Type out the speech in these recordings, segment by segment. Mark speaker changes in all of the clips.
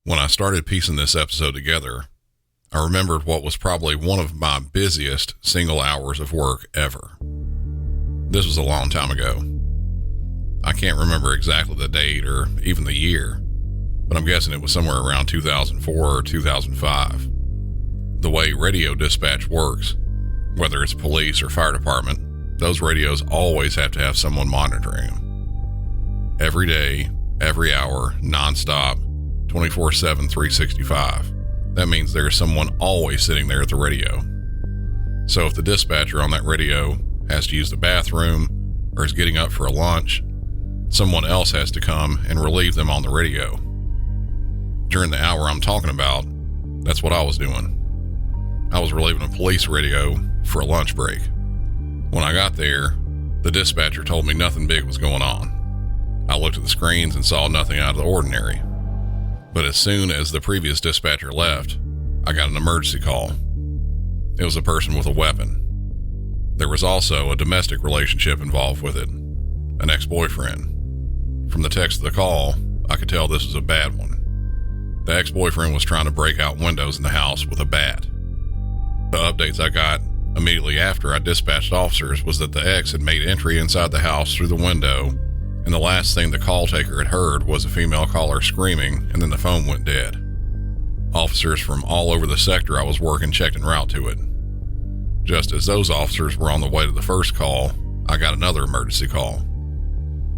Speaker 1: When I started piecing this episode together, I remembered what was probably one of my busiest single hours of work ever. This was a long time ago. I can't remember exactly the date or even the year, but I'm guessing it was somewhere around 2004 or 2005. The way radio dispatch works, whether it's police or fire department, those radios always have to have someone monitoring them. Every day, every hour, nonstop, 24/7, 365. That means there's someone always sitting there at the radio. So if the dispatcher on that radio has to use the bathroom or is getting up for a lunch, someone else has to come and relieve them on the radio. During the hour I'm talking about, that's what I was doing. I was relieving a police radio for a lunch break. When I got there, the dispatcher told me nothing big was going on. I looked at the screens and saw nothing out of the ordinary. But as soon as the previous dispatcher left, I got an emergency call. It was a person with a weapon. There was also a domestic relationship involved with it, an ex-boyfriend. From the text of the call, I could tell this was a bad one. The ex-boyfriend was trying to break out windows in the house with a bat. The updates I got immediately after I dispatched officers was that the ex had made entry inside the house through the window, and the last thing the call taker had heard was a female caller screaming, and then the phone went dead. Officers from all over the sector I was working checked en route to it. Just as those officers were on the way to the first call, I got another emergency call.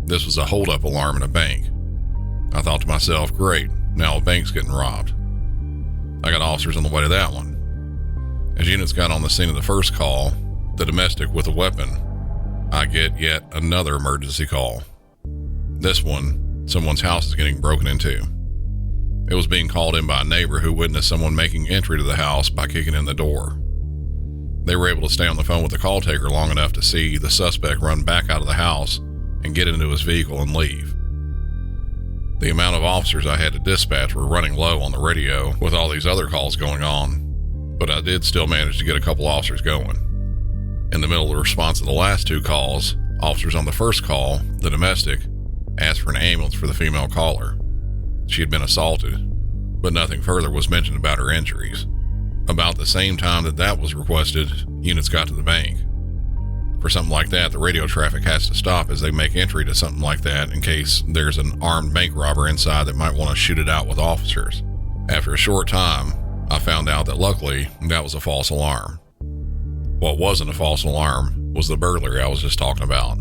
Speaker 1: This was a hold-up alarm in a bank. I thought to myself, great, now a bank's getting robbed. I got officers on the way to that one. As units got on the scene of the first call, the domestic with a weapon, I get yet another emergency call. This one, someone's house is getting broken into. It was being called in by a neighbor who witnessed someone making entry to the house by kicking in the door. They were able to stay on the phone with the call taker long enough to see the suspect run back out of the house and get into his vehicle and leave. The amount of officers I had to dispatch were running low on the radio with all these other calls going on, but I did still manage to get a couple officers going. In the middle of the response to the last two calls, officers on the first call, the domestic, asked for an ambulance for the female caller. She had been assaulted, but nothing further was mentioned about her injuries. About the same time that was requested, units got to the bank. For something like that, the radio traffic has to stop as they make entry to something like that in case there's an armed bank robber inside that might want to shoot it out with officers. After a short time, I found out that luckily that was a false alarm. What wasn't a false alarm was the burglary I was just talking about.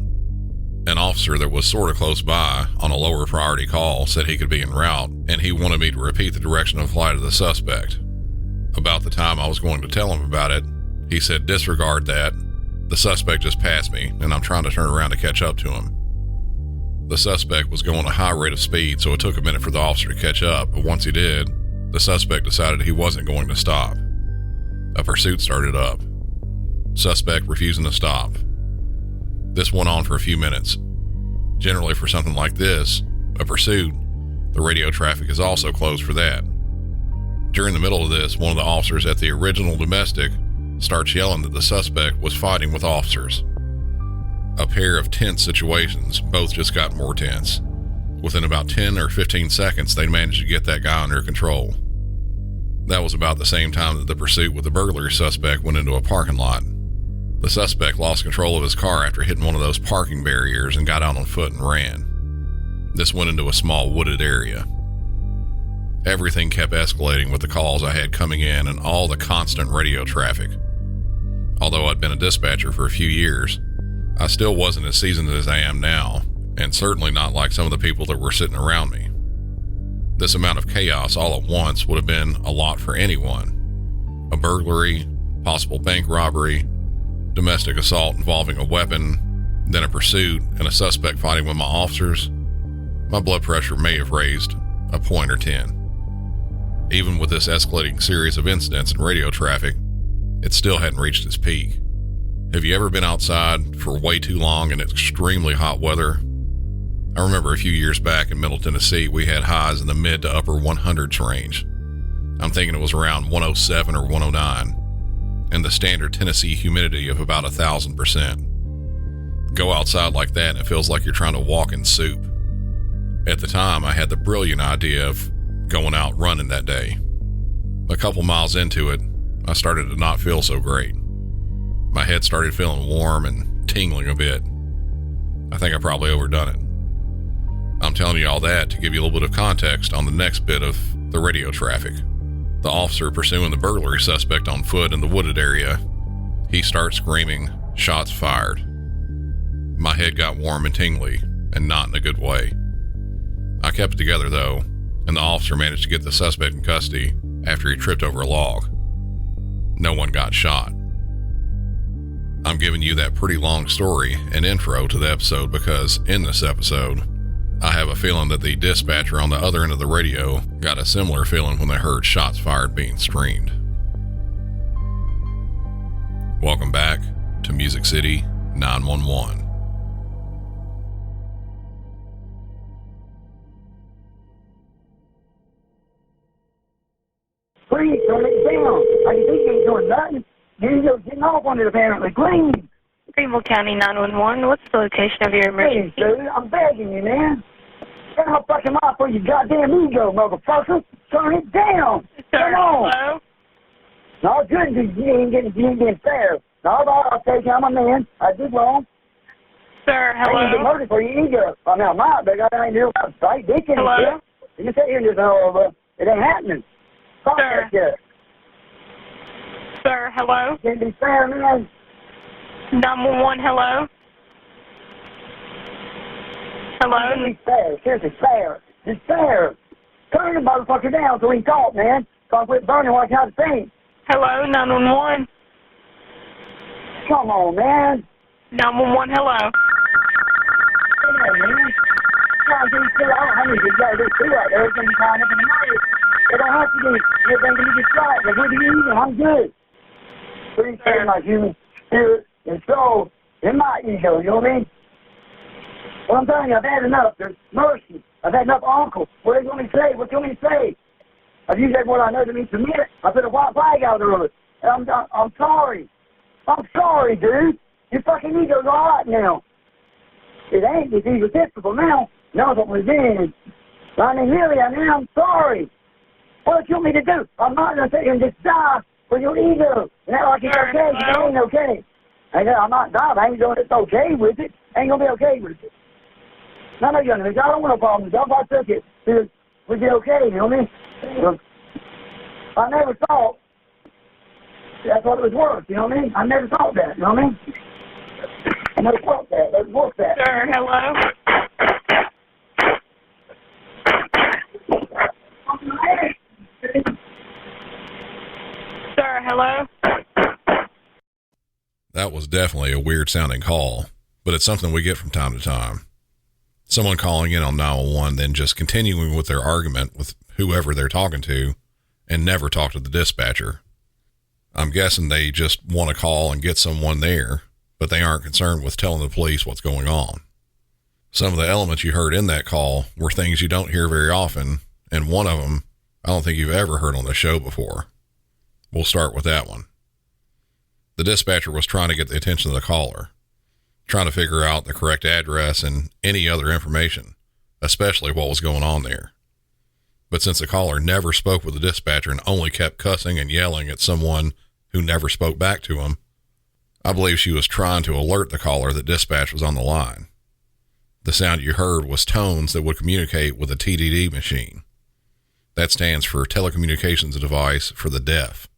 Speaker 1: An officer that was sort of close by on a lower priority call said he could be en route, and he wanted me to repeat the direction of flight of the suspect. About the time I was going to tell him about it, he said, disregard that. The suspect just passed me, and I'm trying to turn around to catch up to him. The suspect was going a high rate of speed, so it took a minute for the officer to catch up, but once he did, the suspect decided he wasn't going to stop. A pursuit started up. Suspect refusing to stop. This went on for a few minutes. Generally, for something like this, a pursuit, the radio traffic is also closed for that. During the middle of this, one of the officers at the original domestic starts yelling that the suspect was fighting with officers. A pair of tense situations, both just got more tense. Within about 10 or 15 seconds, they managed to get that guy under control. That was about the same time that the pursuit with the burglary suspect went into a parking lot. The suspect lost control of his car after hitting one of those parking barriers and got out on foot and ran. This went into a small wooded area. Everything kept escalating with the calls I had coming in and all the constant radio traffic. Although I'd been a dispatcher for a few years, I still wasn't as seasoned as I am now, and certainly not like some of the people that were sitting around me. This amount of chaos all at once would have been a lot for anyone. A burglary, possible bank robbery, domestic assault involving a weapon, then a pursuit, and a suspect fighting with my officers. My blood pressure may have raised a point or 10. Even with this escalating series of incidents and radio traffic, it still hadn't reached its peak. Have you ever been outside for way too long in extremely hot weather? I remember a few years back in Middle Tennessee, we had highs in the mid to upper 100s range. I'm thinking it was around 107 or 109. And the standard Tennessee humidity of about 1,000%. Go outside like that and it feels like you're trying to walk in soup. At the time, I had the brilliant idea of going out running that day. A couple miles into it, I started to not feel so great. My head started feeling warm and tingling a bit. I think I probably overdone it. I'm telling you all that to give you a little bit of context on the next bit of the radio traffic. The officer pursuing the burglary suspect on foot in the wooded area, he starts screaming, "Shots fired." My head got warm and tingly, and not in a good way. I kept it together though, and the officer managed to get the suspect in custody after he tripped over a log. No one got shot. I'm giving you that pretty long story and intro to the episode because in this episode, I have a feeling that the dispatcher on the other end of the radio got a similar feeling when they heard shots fired being streamed. Welcome back to Music City 911.
Speaker 2: Please turn it down. I can see you ain't doing nothing. You're just getting off on it apparently. Please.
Speaker 3: Greenville County 911, what's the location of your emergency?
Speaker 2: Please, dude. I'm begging you, man. Turn my fucking mouth for your goddamn ego, motherfucker. Turn it down.
Speaker 3: Sir,
Speaker 2: come on.
Speaker 3: hello?
Speaker 2: No, good, because you ain't getting fair. No, I'll take you. I'm a man. I did wrong.
Speaker 3: Sir,
Speaker 2: I ain't get
Speaker 3: hello?
Speaker 2: murdered for your ego. I mean, I'm not, but I ain't doing that fight. Dick in
Speaker 3: Hello?
Speaker 2: it. You can sit here and just, it ain't happening. Fuck
Speaker 3: Sir.
Speaker 2: that shit.
Speaker 3: Sir, hello?
Speaker 2: Can't be fair, man.
Speaker 3: 911, hello? Hello?
Speaker 2: Can't be fair. Seriously, fair. Just fair. Turn the motherfucker down so we can talk, man. So I quit burning like I think.
Speaker 3: Hello, 911?
Speaker 2: Come on, man.
Speaker 3: 911, hello?
Speaker 2: Come on, man. Trying to get still out. How many you gotta do too out there? It's gonna be tying up in the night. They don't have to do it. Everything can be shot. But what do you eat? I'm good. Please save my human spirit and soul and my ego, you know what I mean? Well, I'm telling you, I've had enough. There's mercy. I've had enough uncle. What do you want me to say? What do you want me to say? I've used that word I know to mean submit. I put a white flag out there of it. And I'm sorry. I'm sorry, dude. Your fucking ego's all right now. It ain't. It's egotistical now. Knows what we're doing. I mean, really, I'm sorry. What do you want me to do? I'm not going to sit here and just die for your ego. And act like it's
Speaker 3: Sure,
Speaker 2: okay, because it
Speaker 3: hello?
Speaker 2: ain't okay. I'm not dying. I ain't doing it's okay with it. I ain't going to be okay with it. No, I don't want no problems. If I took it, it would be okay, you know what I mean? I never thought that's what it was worth, you know what I mean? I never thought that, you know what I mean? I never thought that. It was worth that.
Speaker 3: Sir, hello? Sir, hello?
Speaker 1: That was definitely a weird sounding call, but it's something we get from time to time. Someone calling in on 911, then just continuing with their argument with whoever they're talking to and never talk to the dispatcher. I'm guessing they just want to call and get someone there, but they aren't concerned with telling the police what's going on. Some of the elements you heard in that call were things you don't hear very often, and one of them I don't think you've ever heard on the show before. We'll start with that one. The dispatcher was trying to get the attention of the caller, trying to figure out the correct address and any other information, especially what was going on there. But since the caller never spoke with the dispatcher and only kept cussing and yelling at someone who never spoke back to him, I believe she was trying to alert the caller that dispatch was on the line. The sound you heard was tones that would communicate with a TDD machine. That stands for telecommunications device for the deaf.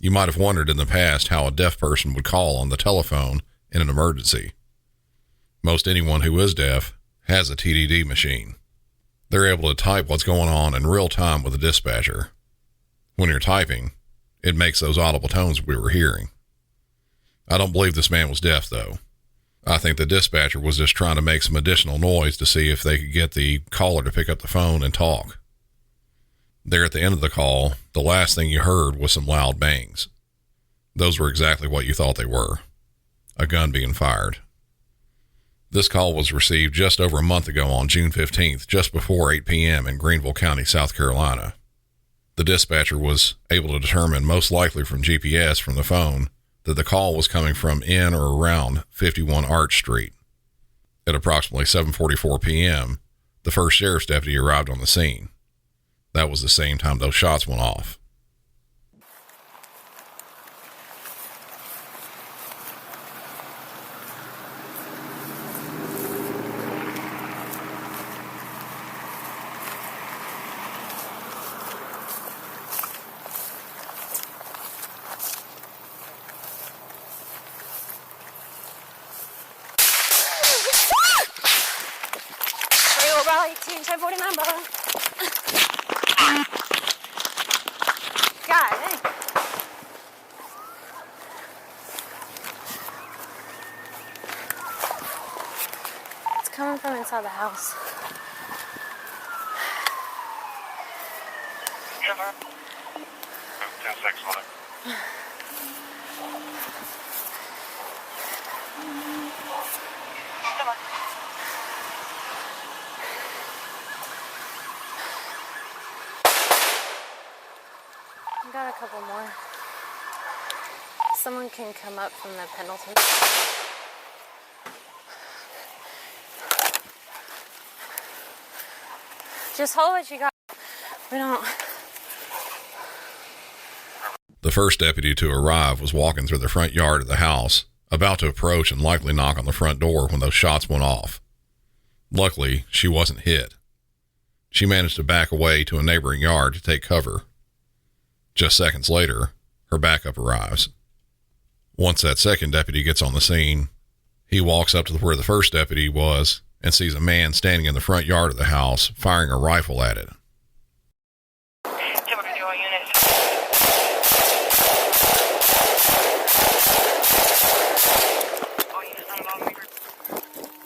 Speaker 1: You might have wondered in the past how a deaf person would call on the telephone in an emergency. Most anyone who is deaf has a TDD machine. They're able to type what's going on in real time with the dispatcher. When you're typing, it makes those audible tones we were hearing. I don't believe this man was deaf, though. I think the dispatcher was just trying to make some additional noise to see if they could get the caller to pick up the phone and talk. There at the end of the call, the last thing you heard was some loud bangs. Those were exactly what you thought they were. A gun being fired. This call was received just over a month ago on June 15th, just before 8 p.m. in Greenville County, South Carolina. The dispatcher was able to determine, most likely from GPS from the phone, that the call was coming from in or around 51 Arch Street. At approximately 7:44 p.m., the first sheriff's deputy arrived on the scene. That was the same time those shots went off.
Speaker 3: Raleigh, team 1049, brother. God dang. It's coming from inside the house.
Speaker 4: Sure. 10-6 on it. Come on.
Speaker 3: Got a couple more. Someone can come up from the Pendleton. Just hold what you got. We don't.
Speaker 1: The first deputy to arrive was walking through the front yard of the house, about to approach and likely knock on the front door when those shots went off. Luckily, she wasn't hit. She managed to back away to a neighboring yard to take cover. Just seconds later, her backup arrives. Once that second deputy gets on the scene, he walks up to where the first deputy was and sees a man standing in the front yard of the house firing a rifle at it.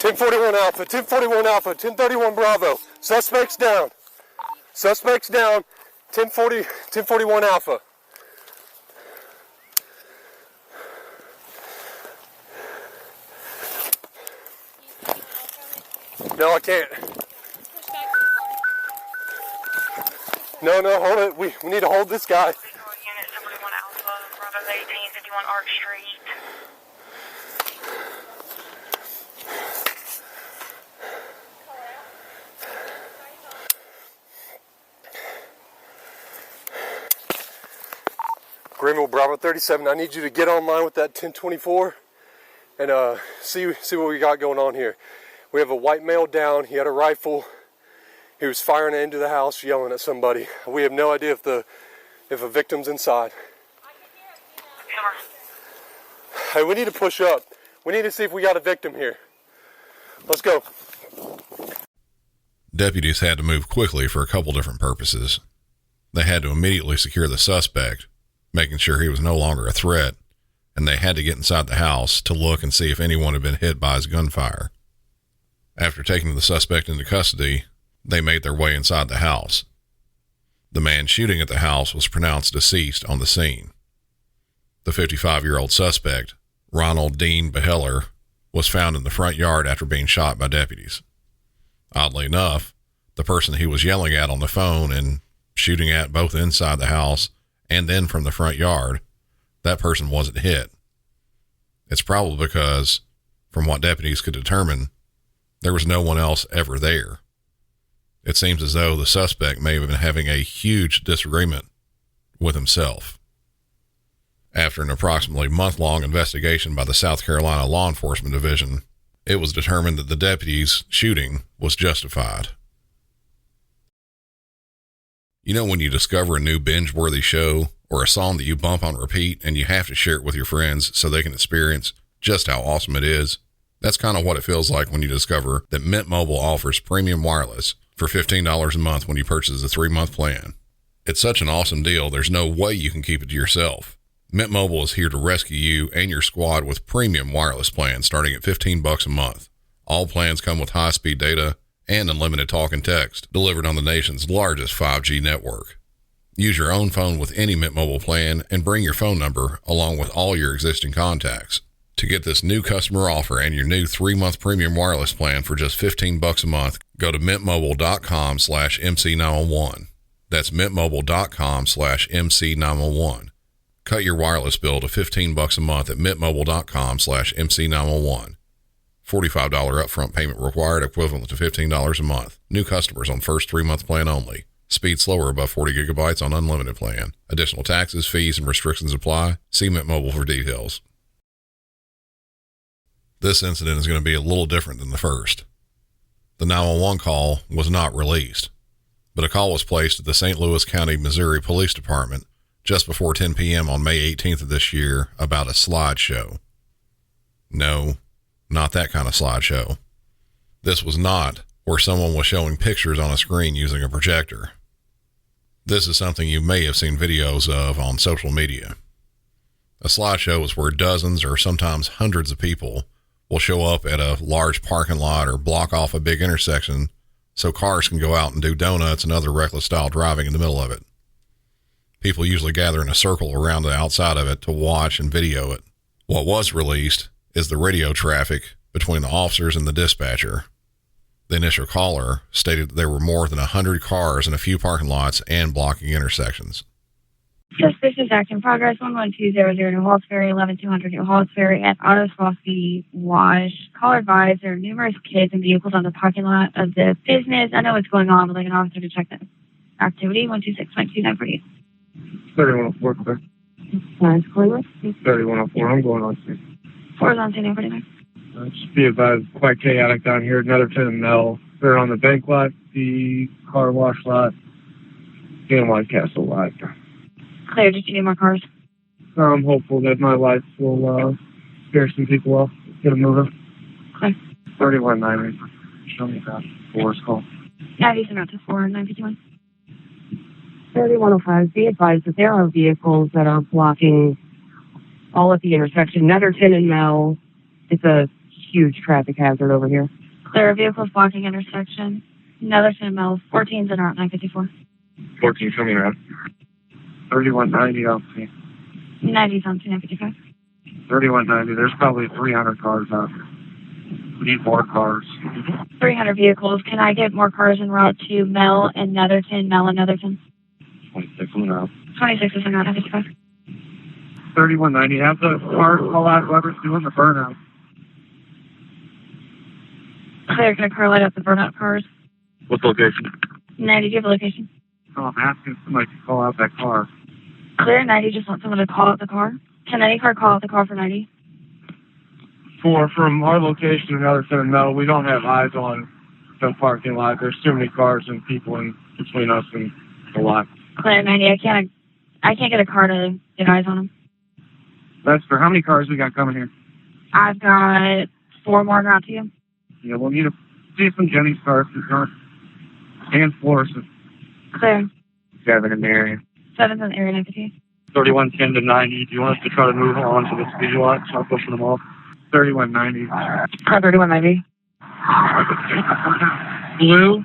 Speaker 5: "1041 Alpha, 1041 Alpha, 1031 Bravo. Suspects down. Suspects down. 1041 Alpha." No, I can't. No, hold it. We need to hold this guy.
Speaker 4: Unit 1041 Alpha, Bravo 1851 Arch Street.
Speaker 5: Greenville Bravo 37, I need you to get online with that 1024 and see what we got going on here. We have a white male down. He had a rifle. He was firing it into the house, yelling at somebody. We have no idea if a victim's inside. Hey, we need to push up. We need to see if we got a victim here. Let's go.
Speaker 1: Deputies had to move quickly for a couple different purposes. They had to immediately secure the suspect, making sure he was no longer a threat, and they had to get inside the house to look and see if anyone had been hit by his gunfire. After taking the suspect into custody, they made their way inside the house. The man shooting at the house was pronounced deceased on the scene. The 55-year-old suspect, Ronald Dean Beheller, was found in the front yard after being shot by deputies. Oddly enough, the person he was yelling at on the phone and shooting at both inside the house and then from the front yard, that person wasn't hit. It's probably because, from what deputies could determine, there was no one else ever there. It seems as though the suspect may have been having a huge disagreement with himself. After an approximately month-long investigation by the South Carolina Law Enforcement Division, it was determined that the deputy's shooting was justified. You know when you discover a new binge-worthy show or a song that you bump on repeat and you have to share it with your friends so they can experience just how awesome it is? That's kind of what it feels like when you discover that Mint Mobile offers premium wireless for $15 a month when you purchase a 3-month plan. It's such an awesome deal, there's no way you can keep it to yourself. Mint Mobile is here to rescue you and your squad with premium wireless plans starting at $15 a month. All plans come with high-speed data and unlimited talk and text delivered on the nation's largest 5G network. Use your own phone with any Mint Mobile plan and bring your phone number along with all your existing contacts. To get this new customer offer and your new 3-month premium wireless plan for just $15 a month, go to mintmobile.com/MC901. That's mintmobile.com/MC901. Cut your wireless bill to $15 a month at mintmobile.com/MC901. $45 upfront payment required, equivalent to $15 a month. New customers on first 3-month plan only. Speed slower above 40 gigabytes on unlimited plan. Additional taxes, fees, and restrictions apply. See Mint Mobile for details. This incident is going to be a little different than the first. The 911 call was not released, but a call was placed at the St. Louis County, Missouri Police Department just before 10 p.m. on May 18th of this year about a slideshow. No, not that kind of slideshow. This was not where someone was showing pictures on a screen using a projector. This is something you may have seen videos of on social media. A slideshow is where dozens or sometimes hundreds of people will show up at a large parking lot or block off a big intersection so cars can go out and do donuts and other reckless style driving in the middle of it. People usually gather in a circle around the outside of it to watch and video it. What was released is the radio traffic between the officers and the dispatcher. The initial caller stated that there were more than 100 cars in a few parking lots and blocking intersections.
Speaker 3: Suspicious act in progress, 11200 New Halls Ferry, 11200 New Halls Ferry at Auto Philosophy Wash. Caller advised there are numerous kids and vehicles on the parking lot of the business. I know what's going on, but like an officer to check that activity. 126.2948.
Speaker 6: 3104, clear.
Speaker 3: Nice, clear.
Speaker 6: 3104, I'm going on scene.
Speaker 3: 4 is on scene, 49.
Speaker 6: Just be advised, quite chaotic down here. Netherton and Mel. They're on the bank lot, the car wash lot, and White Castle lot.
Speaker 3: Clear, did you need more cars?
Speaker 6: I'm hopeful that my lights will scare some people off. Get them moving.
Speaker 3: Clear.
Speaker 6: 3190. Show me that. 4's call.
Speaker 3: Yeah, these are out to 4 and 951.
Speaker 7: 3105, be advised that there are vehicles that are blocking all at the intersection. Netherton and Mel. It's a huge traffic hazard over here.
Speaker 3: Clear, vehicles blocking intersection. Netherton and Mel, 14s and are at 954.
Speaker 6: 14, show me around. 3190, I'll see.
Speaker 3: 90s on to 955.
Speaker 6: 3190, there's probably 300 cars out here. We need more cars.
Speaker 3: 300 vehicles. Can I get more cars en route to Mel and Netherton, Mel and Netherton?
Speaker 6: 26 on the route.
Speaker 3: 26 is en route, 955.
Speaker 6: 3190, have the cars call out whoever's doing the burnout.
Speaker 3: Clear, can a car light up the burnout cars?
Speaker 6: What location?
Speaker 3: 90, do you have a location?
Speaker 6: Oh, I'm asking somebody to call out that car.
Speaker 3: Clear, 90, just want someone to call out the car. Can any car call out the car for 90?
Speaker 6: From our location in Netherton and Mel, we don't have eyes on the parking lot. There's too many cars and people in between us and the lot.
Speaker 3: Clear, 90, I can't get a car to get eyes on them.
Speaker 6: That's for how many cars we got coming here?
Speaker 3: I've got 4 more en route to you.
Speaker 6: Yeah, we'll need to see some Jenny's cars and Floris's.
Speaker 3: Clear.
Speaker 6: 7 in the area.
Speaker 3: 7's in the area, 950.
Speaker 6: 3110 to 90. Do you want us to try to move on to the speed lot? Start pushing them off. 3190.
Speaker 3: Car 3190.
Speaker 6: Blue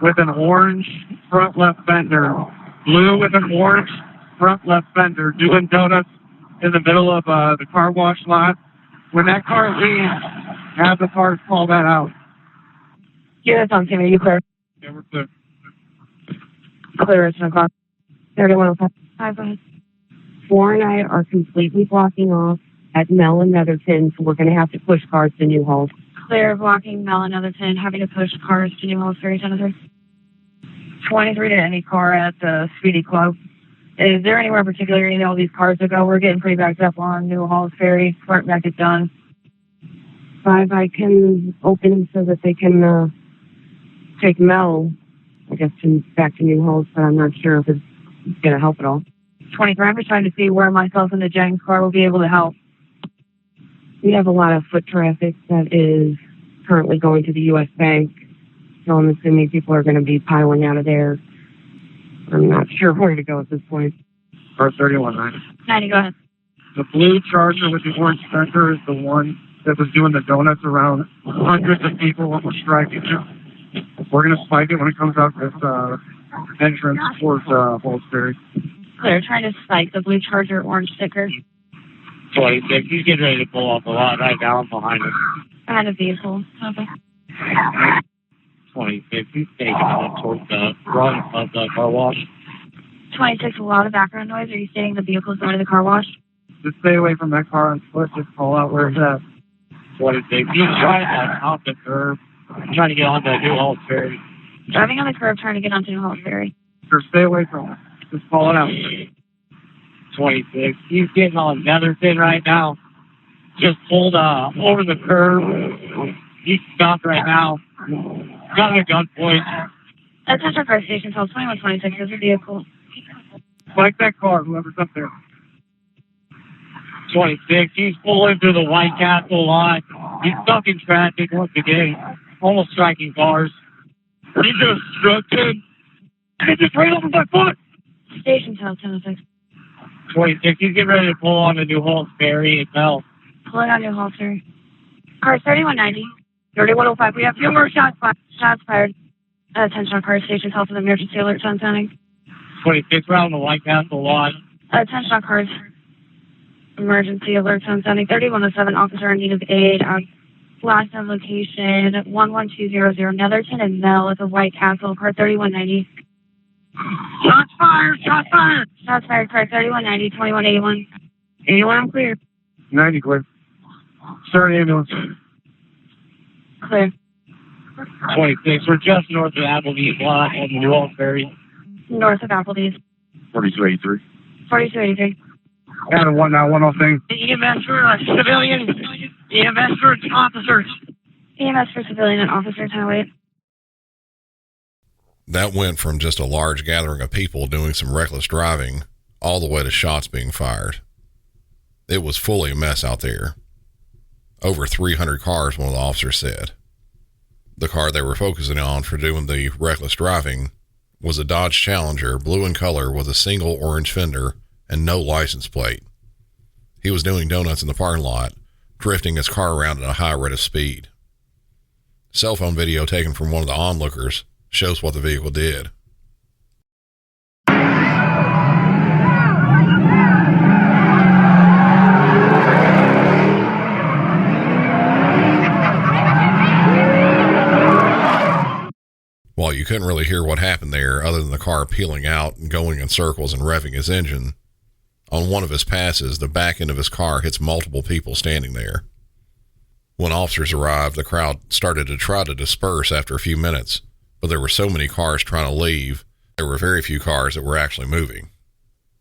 Speaker 6: with an orange front left fender. Blue with an orange front left fender doing donuts in the middle of the car wash lot. When that car leaves, have the cars call that out.
Speaker 7: Yeah, that's on scene. Are you clear?
Speaker 6: Yeah, we're clear.
Speaker 7: Clear at 10 o'clock. 3105.
Speaker 3: Hi, go ahead.
Speaker 7: 4 and I are completely blocking off at Mel and Netherton, so we're going to have to push cars to New Halls.
Speaker 3: Clear, blocking Mel and Netherton, having to push cars to New Halls Ferry, 10-3. 23 to any car at the Speedy Club. Is there anywhere in particular you need all these cars to go? We're getting pretty backed up on New Halls Ferry. Smart back it done.
Speaker 7: 5, I can open so that they can take Mel, I guess, back to New Halls, but I'm not sure if it's going to help at all.
Speaker 3: 23, I'm just trying to see where myself and the Jennings car will be able to help.
Speaker 7: We have a lot of foot traffic that is currently going to the U.S. Bank, so I'm assuming people are going to be piling out of there. I'm not sure where to go at this point.
Speaker 6: Car 3190.
Speaker 3: 90, go ahead.
Speaker 6: The blue Charger with the orange fender is the one that was doing the donuts around hundreds of people that were striking it. We're going to spike it when it comes out this entrance towards Halls Ferry.
Speaker 3: Clear, trying to spike the blue Charger orange sticker.
Speaker 6: 26, he's getting ready to pull off a lot right now. I'm behind him.
Speaker 3: Behind a vehicle. Okay.
Speaker 6: 26, he's taking off towards the front of the car wash.
Speaker 3: 26, a lot of background noise. Are you stating the vehicle's going to the car wash?
Speaker 6: Just stay away from that car on foot. Just call out where it's at. 26, he's trying to off the curb. I'm trying to get onto New Halls Ferry.
Speaker 3: Driving on the curb, trying to get onto New Halls Ferry.
Speaker 6: Or stay away from it. Just call it out. 26. He's getting on Netherton right now. Just pulled over the curb. He's stopped right now. Got a gunpoint.
Speaker 3: Attention Fire Station, call 2126. There's a vehicle.
Speaker 6: Like that car, whoever's up there. 26. He's pulling through the White Castle lot. He's stuck in traffic once again. Almost striking cars. He just struck him. He just ran over my foot.
Speaker 3: Station tell 1006.
Speaker 6: 26. He's getting ready to pull on the New Halls Ferry and Bell.
Speaker 3: Pulling on New Halter. Car 3190. 3105. We have 2 more shots fired. Attention Fire Station, call for the emergency alert sound sounding.
Speaker 6: 26. We're out on the White Castle lot.
Speaker 3: Attention cars. Emergency alert sound sounding. 3107. Officer in need of aid. Last known location 11200 Netherton and Mel at the White Castle. Car 3190.
Speaker 6: Shots fired! Shots fired!
Speaker 3: Shots fired. Car 3190. 2181. 81. I'm clear.
Speaker 6: 90 clear. Start ambulance.
Speaker 3: Clear.
Speaker 6: 26. We're just north of Applebee's lot on the New Halls Ferry.
Speaker 3: North of Applebee's.
Speaker 6: 4283.
Speaker 3: 4283.
Speaker 6: Got a 191 thing. EMS for civilian. EMS for officers.
Speaker 3: EMS for civilian and officers. 1008.
Speaker 1: That went from just a large gathering of people doing some reckless driving all the way to shots being fired. It was fully a mess out there. Over 300 cars, one of the officers said. The car they were focusing on for doing the reckless driving was a Dodge Challenger, blue in color with a single orange fender and no license plate. He was doing donuts in the parking lot, drifting his car around at a high rate of speed. Cell phone video taken from one of the onlookers shows what the vehicle did. While you couldn't really hear what happened there other than the car peeling out and going in circles and revving his engine, on one of his passes, the back end of his car hits multiple people standing there. When officers arrived, the crowd started to try to disperse after a few minutes, but there were so many cars trying to leave, there were very few cars that were actually moving.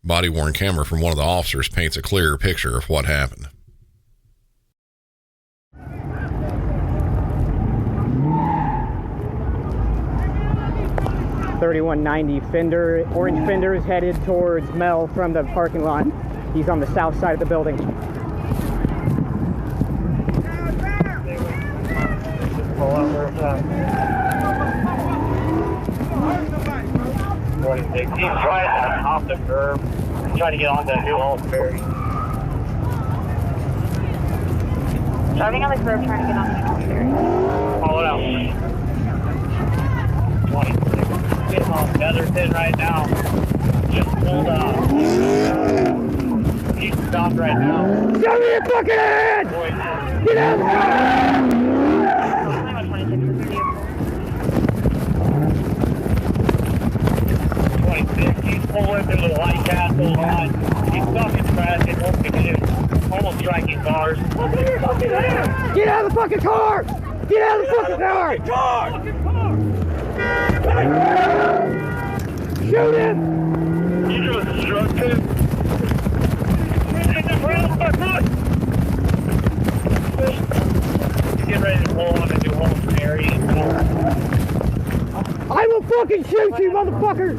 Speaker 1: Body-worn camera from one of the officers paints a clearer picture of what happened.
Speaker 8: .3190 Fender, orange Fender is headed towards Mel from the parking lot. He's on the south side of the building.
Speaker 6: He's right off the curb, trying to get onto New Halls Ferry.
Speaker 3: Driving on the curb, trying to get on the New Halls Ferry.
Speaker 6: Call it out. 26. Getting on Netherton right now. Just pulled off. He's stopped right now. Show me your fucking head! Get out of the car! 26. He's pulling through the White Castle lot. He's stuck in traffic. Once again, almost striking cars. Get out of the fucking car! Get out of the fucking car! Shoot him! You just struck him. Get ready to pull on the New Halls Ferry. I will fucking shoot you, motherfucker!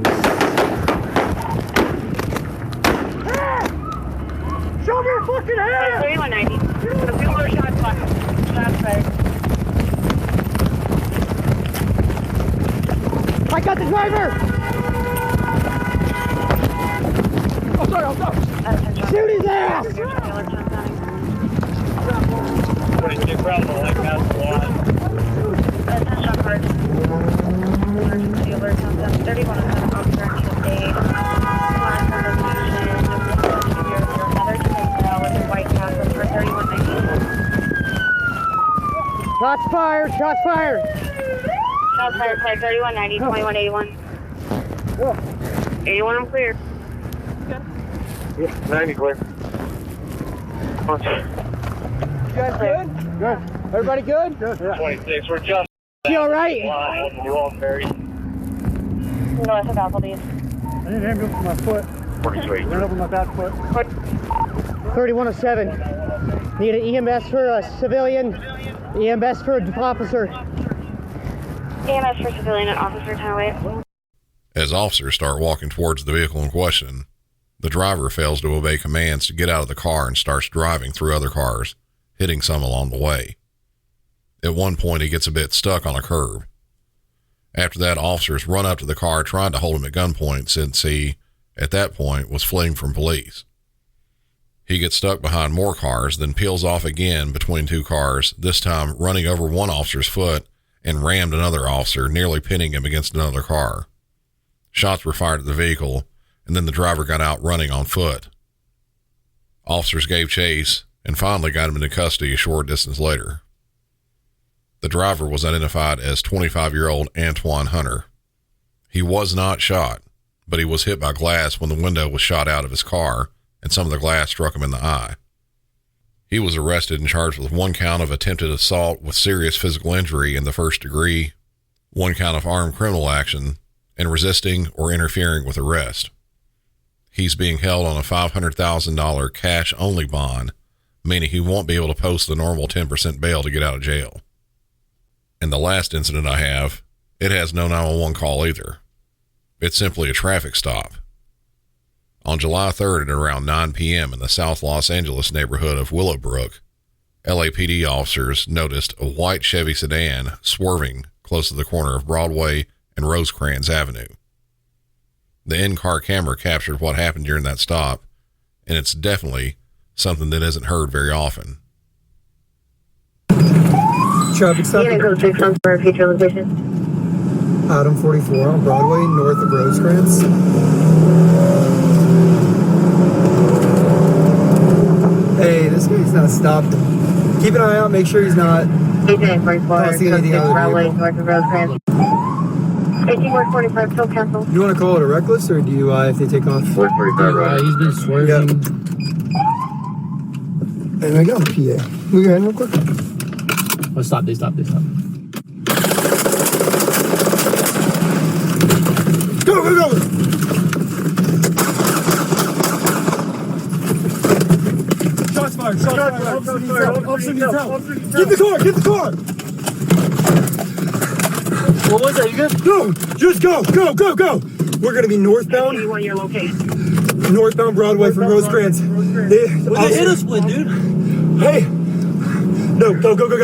Speaker 6: Show me your fucking head!
Speaker 3: 3190. A few more shots fired. Shots fired.
Speaker 8: I got the driver!
Speaker 6: Oh, sorry, I'm sorry.
Speaker 8: Shoot his ass!
Speaker 6: 26 rounds of White Castle lot.
Speaker 3: Attention cars. Emergency alert sound sound. 3107 officer in need of aid. Last known location 11200 Netherton and Mel at the White Castle. Car 3190.
Speaker 8: Shots fired! Shots fired!
Speaker 3: Shots fired. Car 3190. 2181. 81. I'm clear.
Speaker 6: 90 clear.
Speaker 8: You guys good? Good. Everybody good? Good.
Speaker 6: 26, we're just
Speaker 8: You alright?
Speaker 6: on New Halls Ferry.
Speaker 4: North of Applebee's.
Speaker 8: I need an ambulance for my foot.
Speaker 2: 43.
Speaker 8: Ran over my back foot. 3107. Need an EMS for a civilian. EMS for an officer.
Speaker 4: EMS for civilian and officer 1008.
Speaker 1: As officers start walking towards the vehicle in question, the driver fails to obey commands to get out of the car and starts driving through other cars, hitting some along the way. At one point, he gets a bit stuck on a curb. After that, officers run up to the car trying to hold him at gunpoint since he, at that point, was fleeing from police. He gets stuck behind more cars, then peels off again between two cars, this time running over one officer's foot and rammed another officer, nearly pinning him against another car. Shots were fired at the vehicle, and then the driver got out running on foot. Officers gave chase and finally got him into custody a short distance later. The driver was identified as 25-year-old Antoine Hunter. He was not shot, but he was hit by glass when the window was shot out of his car and some of the glass struck him in the eye. He was arrested and charged with 1 count of attempted assault with serious physical injury in the first degree, 1 count of armed criminal action, and resisting or interfering with arrest. He's being held on a $500,000 cash-only bond, meaning he won't be able to post the normal 10% bail to get out of jail. And the last incident I have, it has no 911 call either. It's simply a traffic stop. On July 3rd at around 9 p.m. in the South Los Angeles neighborhood of Willowbrook, LAPD officers noticed a white Chevy sedan swerving close to the corner of Broadway and Rosecrans Avenue. The in-car camera captured what happened during that stop, and it's definitely something that isn't heard very often.
Speaker 9: Traffic stop.
Speaker 4: You gonna go 6 months for a future location?
Speaker 9: Item 44 on Broadway, north of Rosecrans. Hey, this guy's not stopped. Keep an eye out, make sure he's not crossing anything out of the
Speaker 4: Broadway,
Speaker 9: vehicle.
Speaker 4: north of Rosecrans. 18-45, still cancel.
Speaker 9: You want to call it a reckless or DUI if they take off?
Speaker 2: 45, right?
Speaker 9: He's been swerving. Yep. There we go, PA. Move your hand real quick.
Speaker 10: Oh, stop, they stop.
Speaker 9: Go, go, go! Shots fired, shots fired. Officer needs help. Get the car!
Speaker 10: What was that? You good?
Speaker 9: No, just go! We're gonna be northbound.
Speaker 4: Your location.
Speaker 9: Northbound Broadway from Rosecrans. They
Speaker 10: hit us with, dude.
Speaker 9: Hey! No, go. Dude,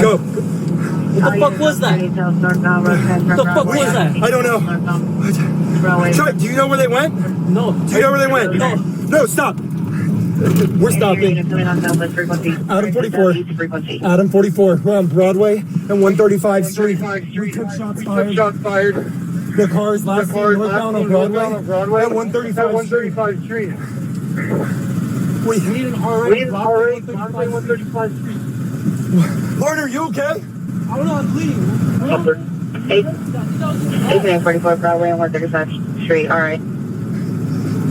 Speaker 9: go.
Speaker 10: What the fuck was that? What the fuck was that?
Speaker 9: I don't know. Chuck, do you know where they went?
Speaker 10: No.
Speaker 9: Do you know where they went? No, stop. We're stopping. Adam 44. Adam 44. We're on Broadway and 135th Street. We took shots fired. The car's last seen northbound on Broadway at 135th Street. We need an RA. 135th Street. Lauren, are you okay?
Speaker 10: I don't know, I'm bleeding.
Speaker 4: 18-44 Broadway and 135th Street, alright.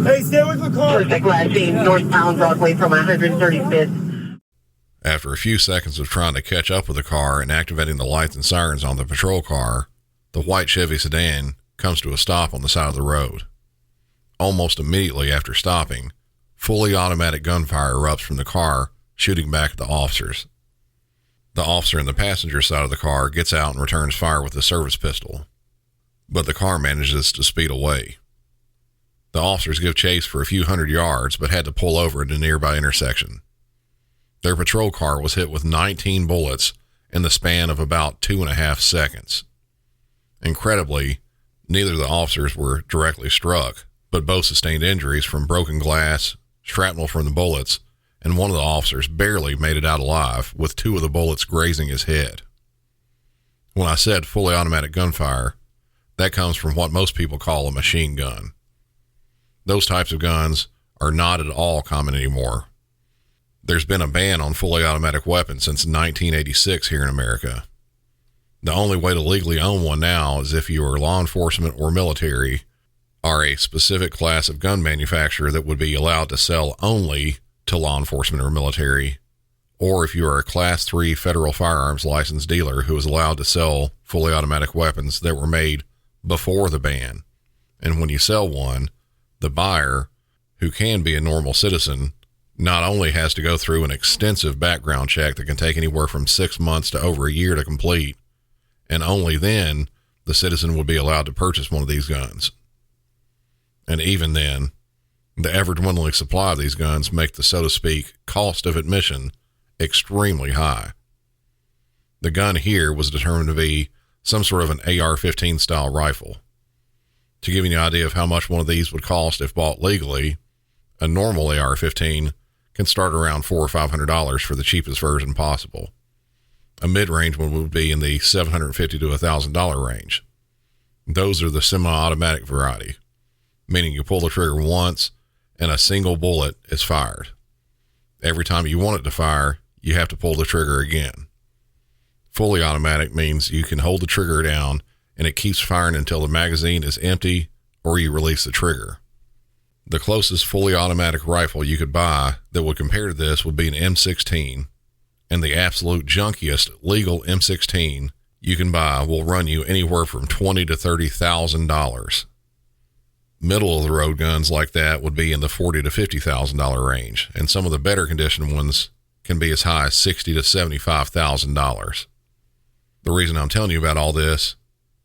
Speaker 9: Hey, stay away from the car.
Speaker 4: Perfect, last seen northbound Broadway from 135th.
Speaker 1: After a few seconds of trying to catch up with the car and activating the lights and sirens on the patrol car, the white Chevy sedan comes to a stop on the side of the road. Almost immediately after stopping, fully automatic gunfire erupts from the car, shooting back at the officers. The officer in the passenger side of the car gets out and returns fire with a service pistol, but the car manages to speed away. The officers give chase for a few hundred yards, but had to pull over at a nearby intersection. Their patrol car was hit with 19 bullets in the span of about 2.5 seconds. Incredibly, neither of the officers were directly struck, but both sustained injuries from broken glass, shrapnel from the bullets, and one of the officers barely made it out alive, with 2 of the bullets grazing his head. When I said fully automatic gunfire, that comes from what most people call a machine gun. Those types of guns are not at all common anymore. There's been a ban on fully automatic weapons since 1986 here in America. The only way to legally own one now is if you are law enforcement or military, are a specific class of gun manufacturer that would be allowed to sell only to law enforcement or military, or if you are a Class 3 federal firearms license dealer who is allowed to sell fully automatic weapons that were made before the ban. And when you sell one, the buyer, who can be a normal citizen, not only has to go through an extensive background check that can take anywhere from 6 months to over a year to complete, and only then the citizen would be allowed to purchase one of these guns. And even then, the ever-dwindling supply of these guns make the, so to speak, cost of admission extremely high. The gun here was determined to be some sort of an AR-15 style rifle. To give you an idea of how much one of these would cost if bought legally, a normal AR-15 can start around $400 or $500 for the cheapest version possible. A mid-range one would be in the $750 to $1,000 range. Those are the semi-automatic variety, meaning you pull the trigger once and a single bullet is fired. Every time you want it to fire, you have to pull the trigger again. Fully automatic means you can hold the trigger down and it keeps firing until the magazine is empty or you release the trigger. The closest fully automatic rifle you could buy that would compare to this would be an M16, and the absolute junkiest legal M16 you can buy will run you anywhere from $20,000 to $30,000. Middle of the road guns like that would be in the $40,000 to $50,000 range, and some of the better conditioned ones can be as high as $60,000 to $75,000. The reason I'm telling you about all this,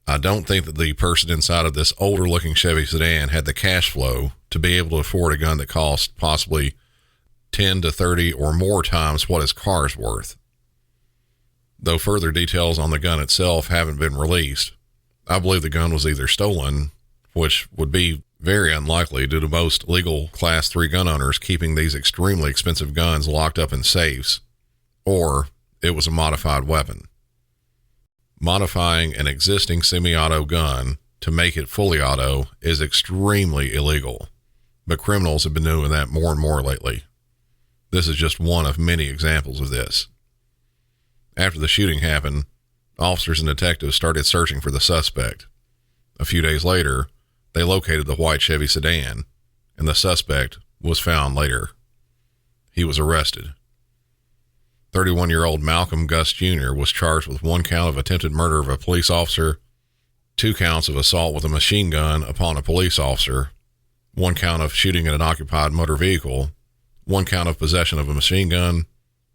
Speaker 1: I don't think that the person inside of this older looking Chevy sedan had the cash flow to be able to afford a gun that cost possibly 10 to 30 or more times what his car is worth. Though further details on the gun itself haven't been released, I believe the gun was either stolen, which would be very unlikely due to most legal Class 3 gun owners keeping these extremely expensive guns locked up in safes, or it was a modified weapon. Modifying an existing semi-auto gun to make it fully auto is extremely illegal, but criminals have been doing that more and more lately. This is just one of many examples of this. After the shooting happened, officers and detectives started searching for the suspect. A few days later, they located the white Chevy sedan, and the suspect was found later. He was arrested. 31-year-old Malcolm Gus Jr. was charged with 1 count of attempted murder of a police officer, 2 counts of assault with a machine gun upon a police officer, 1 count of shooting at an occupied motor vehicle, 1 count of possession of a machine gun,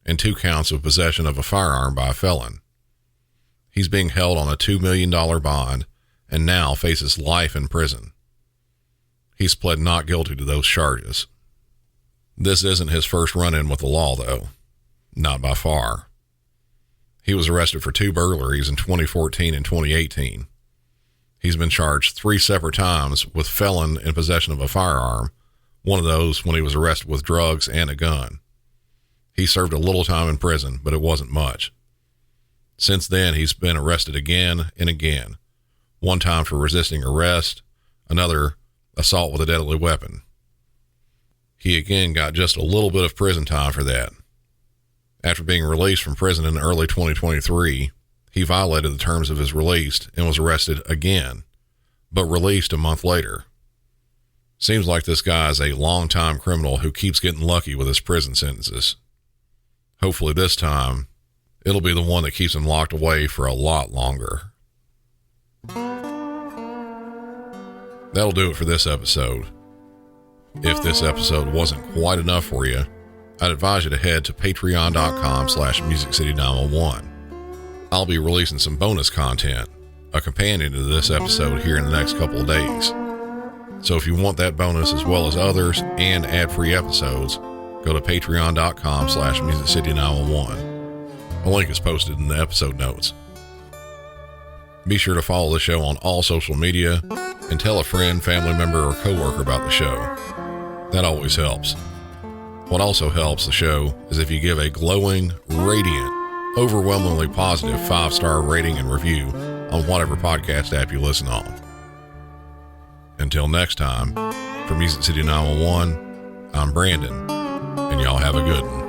Speaker 1: and 2 counts of possession of a firearm by a felon. He's being held on a $2 million bond and now faces life in prison. He's pled not guilty to those charges. This isn't his first run-in with the law, though. Not by far. He was arrested for 2 burglaries in 2014 and 2018. He's been charged 3 separate times with felon in possession of a firearm, one of those when he was arrested with drugs and a gun. He served a little time in prison, but it wasn't much. Since then, he's been arrested again and again, one time for resisting arrest, another assault with a deadly weapon. He again got just a little bit of prison time for that. After being released from prison in early 2023, he violated the terms of his release and was arrested again, but released a month later. Seems like this guy is a long-time criminal who keeps getting lucky with his prison sentences. Hopefully this time, it'll be the one that keeps him locked away for a lot longer. That'll do it for this episode. If this episode wasn't quite enough for you, I'd advise you to head to patreon.com/MusicCity911. I'll be releasing some bonus content, a companion to this episode here in the next couple of days. So if you want that bonus as well as others and ad-free episodes, go to patreon.com/MusicCity911. A link is posted in the episode notes. Be sure to follow the show on all social media and tell a friend, family member, or coworker about the show. That always helps. What also helps the show is if you give a glowing, radiant, overwhelmingly positive 5-star rating and review on whatever podcast app you listen on. Until next time, for Music City 911, I'm Brandon, and y'all have a good one.